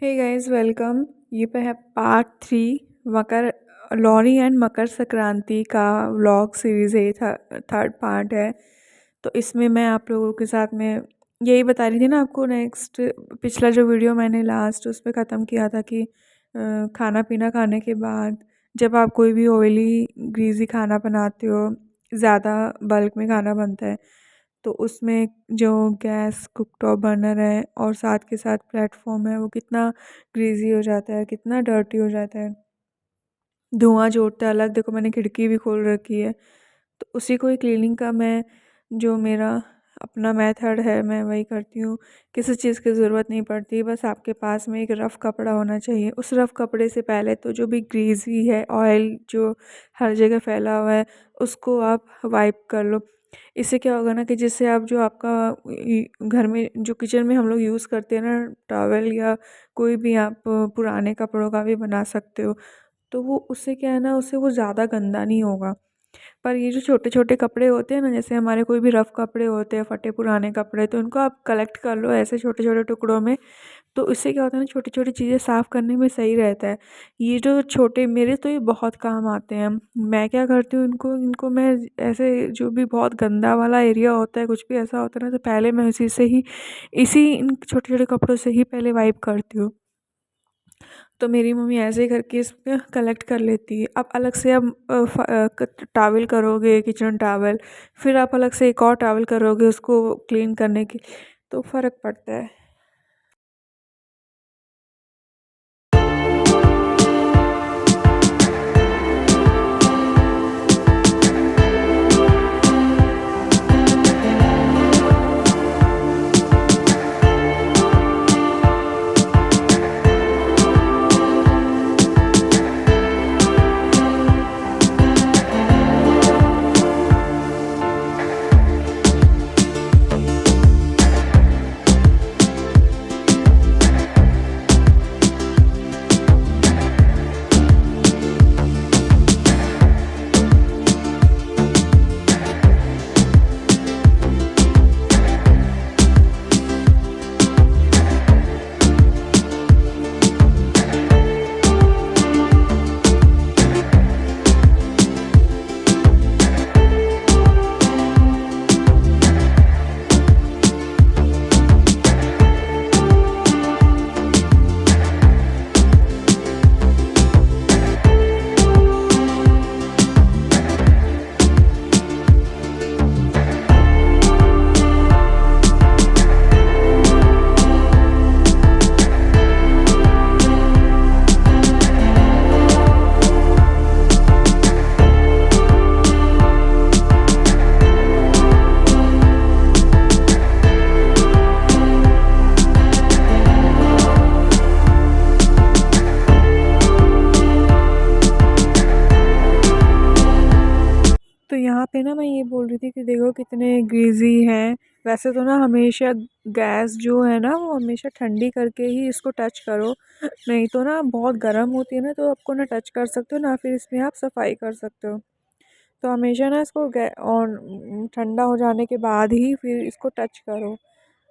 Hey guys welcome. ये पे है part 3 Makar lorry and Makar Sankranti का व्लॉग सीरीज़ है। ये थर्ड पार्ट है। तो इसमें मैं आप लोगों के साथ में यही बता रही थी ना आपको। नेक्स्ट पिछला जो वीडियो मैंने लास्ट उस पे ख़त्म किया था कि खाना पीना खाने के बाद जब आप कोई भी ऑयली ग्रीज़ी खाना बनाते हो, ज़्यादा बल्क में खाना बनता है, तो उसमें जो गैस कुकटॉप बर्नर है और साथ के साथ प्लेटफॉर्म है वो कितना ग्रीजी हो जाता है, कितना डर्टी हो जाता है, धुआं जो उठता है अलग। देखो मैंने खिड़की भी खोल रखी है, तो उसी को ही क्लीनिंग का मैं जो मेरा अपना मेथड है मैं वही करती हूँ। किसी चीज़ की ज़रूरत नहीं पड़ती, बस आपके पास में एक रफ़ कपड़ा होना चाहिए। उस रफ़ कपड़े से पहले तो जो भी ग्रीजी है, ऑयल जो हर जगह फैला हुआ है, उसको आप वाइप कर लो। इससे क्या होगा ना कि जिससे आप जो आपका घर में जो किचन में हम लोग यूज़ करते हैं ना, टॉवेल या कोई भी आप पुराने कपड़ों का भी बना सकते हो, तो वो उससे क्या है ना, उससे वो ज़्यादा गंदा नहीं होगा। पर ये जो छोटे-छोटे कपड़े होते हैं ना, जैसे हमारे कोई भी रफ़ कपड़े होते हैं, फटे पुराने कपड़े, तो उनको आप कलेक्ट कर लो ऐसे छोटे-छोटे टुकड़ों में। तो इससे क्या होता है ना, छोटी-छोटी चीज़ें साफ़ करने में सही रहता है। ये जो छोटे मेरे तो ये बहुत काम आते हैं। मैं क्या करती हूँ, इनको इनको मैं ऐसे जो भी बहुत गंदा वाला एरिया होता है, कुछ भी ऐसा होता है ना, तो पहले मैं उसी से ही इसी इन छोटे-छोटे कपड़ों से ही पहले वाइप करती हूँ। तो मेरी मम्मी ऐसे ही करके इसमें कलेक्ट कर लेती है। आप अलग से अब टॉवल करोगे, किचन टॉवल, फिर आप अलग से एक और टॉवल करोगे उसको क्लीन करने की, तो फ़र्क पड़ता है। तो यहाँ पे ना मैं ये बोल रही थी कि देखो कितने ग्रीज़ी हैं। वैसे तो ना हमेशा गैस जो है ना वो हमेशा ठंडी करके ही इसको टच करो, नहीं तो ना बहुत गर्म होती है ना, तो आपको ना टच कर सकते हो ना, फिर इसमें आप सफाई कर सकते हो। तो हमेशा ना इसको ठंडा हो जाने के बाद ही फिर इसको टच करो।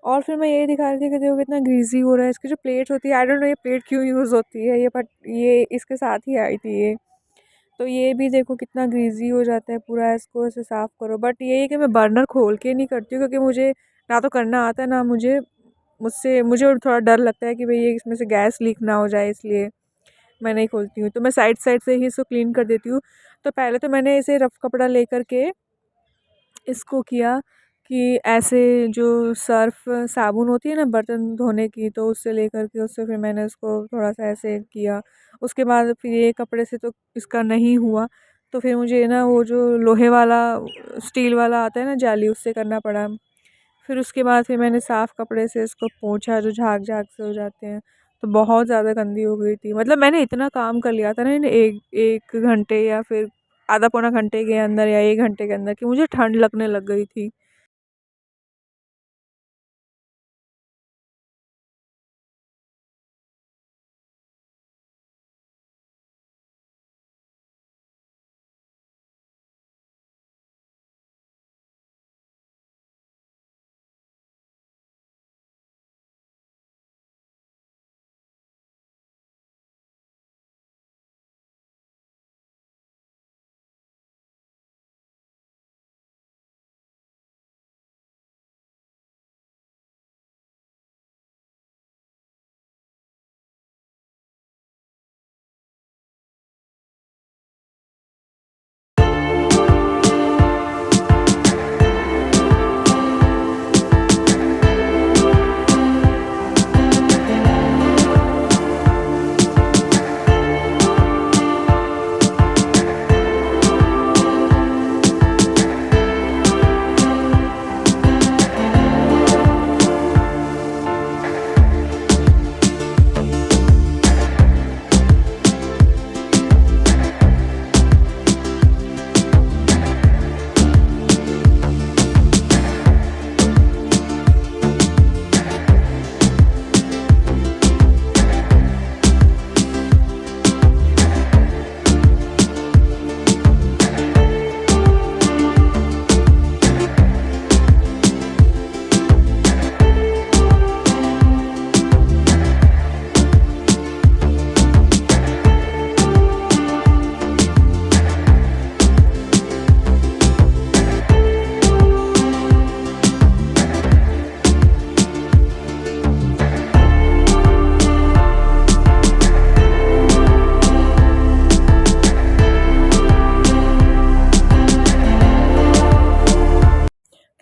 और फिर मैं यही दिखा रही थी कि देखो कितना ग्रीज़ी हो रहा है। इसकी जो प्लेट होती है, आई डोंट नो ये प्लेट क्यों यूज़ होती है, ये बट ये इसके साथ ही आई थी ये। तो ये भी देखो कितना ग्रीज़ी हो जाता है पूरा, इसको ऐसे साफ़ करो। बट यही है कि मैं बर्नर खोल के नहीं करती हूँ, क्योंकि मुझे ना तो करना आता है, ना मुझे थोड़ा डर लगता है कि भई ये इसमें से गैस लीक ना हो जाए, इसलिए मैं नहीं खोलती हूँ। तो मैं साइड साइड से ही इसको क्लीन कर देती हूँ। तो पहले तो मैंने ऐसे रफ़ कपड़ा लेकर के इसको किया कि ऐसे जो सर्फ़ साबुन होती है ना बर्तन धोने की, तो उससे लेकर के उससे फिर मैंने उसको थोड़ा-सा ऐसे किया। उसके बाद फिर ये कपड़े से तो इसका नहीं हुआ, तो फिर मुझे ना वो जो लोहे वाला स्टील वाला आता है ना जाली, उससे करना पड़ा। फिर उसके बाद फिर मैंने साफ़ कपड़े से इसको पोंछा, जो झाग-झाग से हो जाते हैं। तो बहुत ज़्यादा गंदी हो गई थी। मतलब मैंने इतना काम कर लिया था ना इन 1 घंटे या फिर आधा पौना घंटे के अंदर या 1 घंटे के अंदर, कि मुझे ठंड लगने लग गई थी।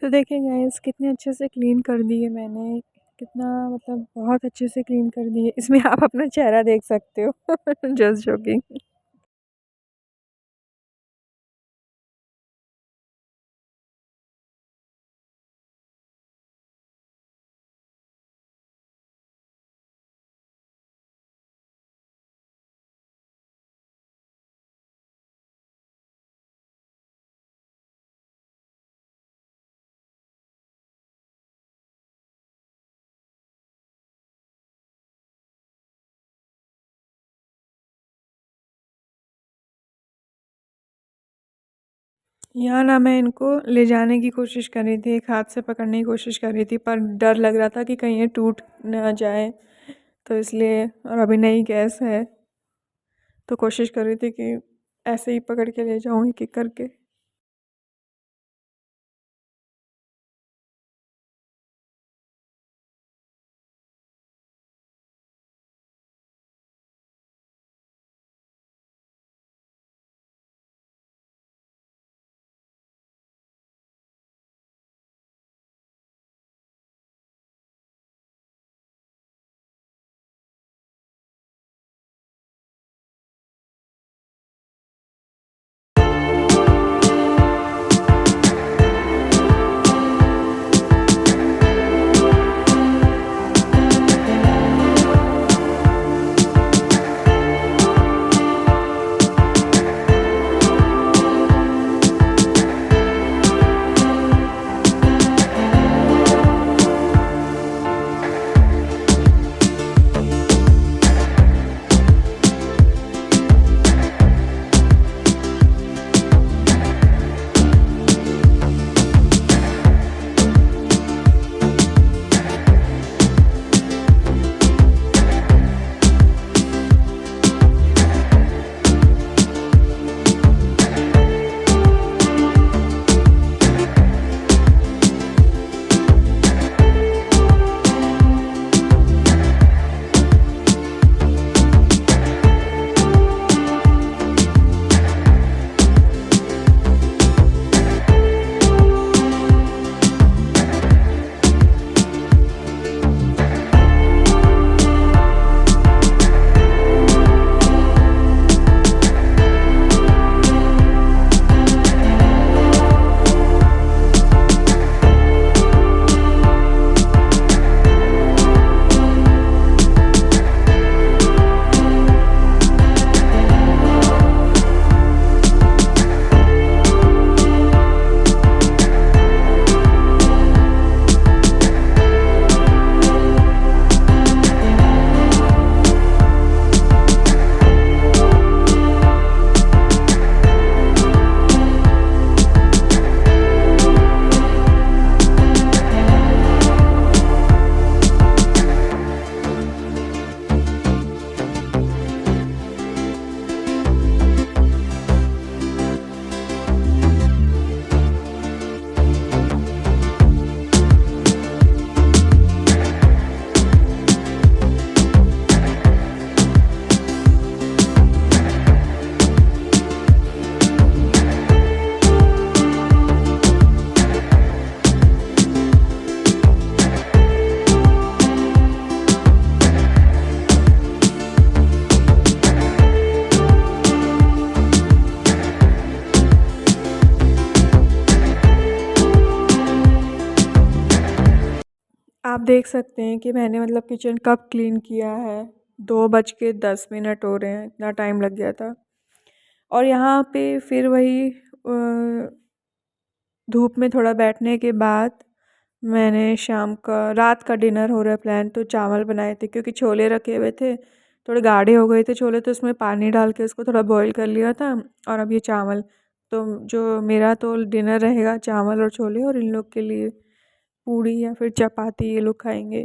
तो देखिए गाइस कितने अच्छे से क्लीन कर दिए मैंने, कितना मतलब बहुत अच्छे से क्लीन कर दिए। इसमें आप अपना चेहरा देख सकते हो। Just joking. यहाँ ना मैं इनको ले जाने की कोशिश कर रही थी, एक हाथ से पकड़ने की कोशिश कर रही थी, पर डर लग रहा था कि कहीं ये टूट ना जाए, तो इसलिए। और अभी नई गैस है, तो कोशिश कर रही थी कि ऐसे ही पकड़ के ले जाऊँ एक एक करके। आप देख सकते हैं कि मैंने मतलब किचन कब क्लीन किया है। 2:10 हो रहे हैं, इतना टाइम लग गया था। और यहाँ पे फिर वही धूप में थोड़ा बैठने के बाद मैंने शाम का रात का डिनर हो रहा है प्लान, तो चावल बनाए थे क्योंकि छोले रखे हुए थे, थोड़े गाढ़े हो गए थे छोले, तो उसमें पानी डाल के उसको थोड़ा बॉईल कर लिया था। और अब ये चावल, तो जो मेरा तो डिनर रहेगा चावल और छोले, और इन लोग के लिए पूड़ी या फिर चपाती ये लोग खाएंगे।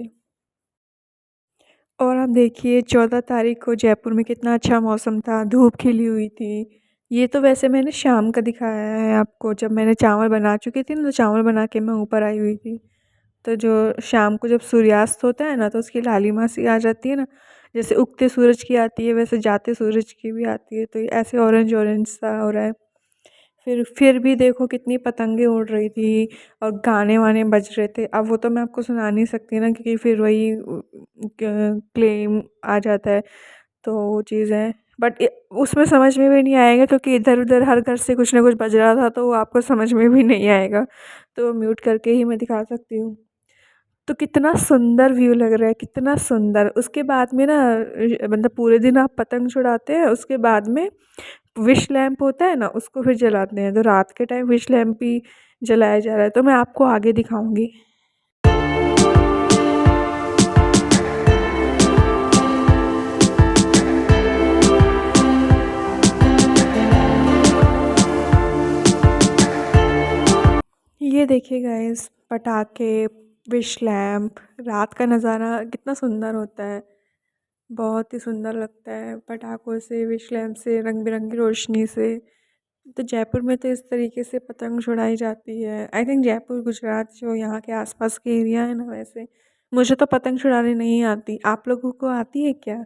और आप देखिए 14 तारीख को जयपुर में कितना अच्छा मौसम था, धूप खिली हुई थी। ये तो वैसे मैंने शाम का दिखाया है आपको, जब मैंने चावल बना चुकी थी ना, तो चावल बना के मैं ऊपर आई हुई थी। तो जो शाम को जब सूर्यास्त होता है ना, तो उसकी लालिमा सी आ जाती है ना, जैसे उगते सूरज की आती है वैसे जाते सूरज की भी आती है, तो ये ऐसे ऑरेंज ऑरेंज सा हो रहा है। फिर भी देखो कितनी पतंगे उड़ रही थी और गाने-वाने बज रहे थे। अब वो तो मैं आपको सुना नहीं सकती ना, क्योंकि फिर वही क्लेम आ जाता है। तो वो चीज़ है, बट उसमें समझ में भी नहीं आएगा, क्योंकि इधर-उधर हर घर से कुछ ना कुछ बज रहा था, तो वो आपको समझ में भी नहीं आएगा। तो म्यूट करके ही मैं दिखा सकती हूँ। तो कितना सुंदर व्यू लग रहा है, कितना सुंदर। उसके बाद में ना मतलब पूरे दिन आप पतंग छुड़ाते हैं, उसके बाद में विश लैंप होता है ना, उसको फिर जलाते हैं। तो रात के टाइम विश लैंप भी जलाया जा रहा है, तो मैं आपको आगे दिखाऊँगी। ये देखिए गाइस, पटाखे, विश लैंप, रात का नज़ारा कितना सुंदर होता है। बहुत ही सुंदर लगता है पटाखों से, विश लैंप से, रंग-बिरंगी रोशनी से। तो जयपुर में तो इस तरीके से पतंग छुड़ाई जाती है। आई थिंक जयपुर, गुजरात जो यहाँ के आस-पास के एरिया है ना, वैसे। मुझे तो पतंग छुड़ानी नहीं आती। आप लोगों को आती है क्या?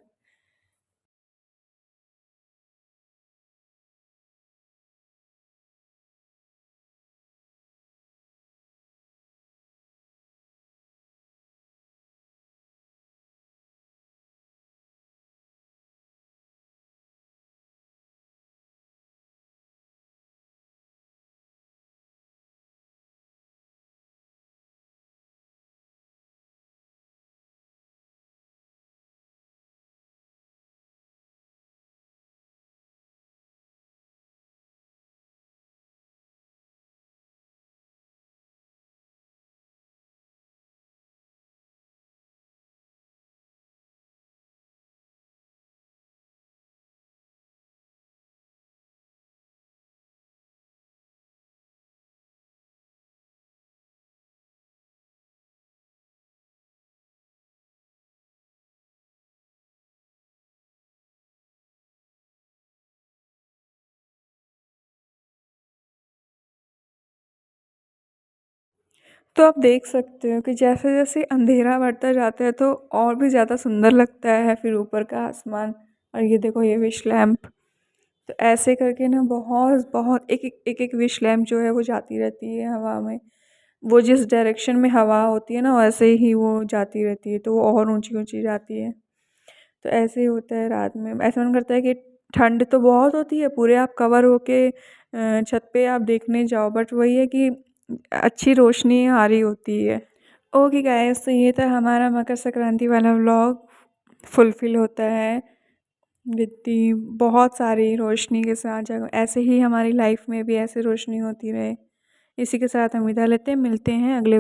तो आप देख सकते हो कि जैसे-जैसे अंधेरा बढ़ता जाता है, तो और भी ज़्यादा सुंदर लगता है फिर ऊपर का आसमान। और ये देखो, ये विश लैंप। तो ऐसे करके ना बहुत एक-एक विश लैंप जो है वो जाती रहती है हवा में। वो जिस डायरेक्शन में हवा होती है ना, वैसे ही वो जाती रहती है, तो वो और ऊँची-ऊँची जाती है। तो ऐसे ही होता है रात में। ऐसा मन करता है कि ठंड तो बहुत होती है, पूरे आप कवर होके छत पे आप देखने जाओ, बट वही है कि अच्छी रोशनी आ रही होती है। ओके गाइस, तो ये था हमारा मकर संक्रांति वाला व्लॉग। फुलफ़िल होता है विद दी बहुत सारी रोशनी के साथ। जब ऐसे ही हमारी लाइफ में भी ऐसे रोशनी होती रहे। इसी के साथ हम विदा लेते हैं, मिलते हैं अगले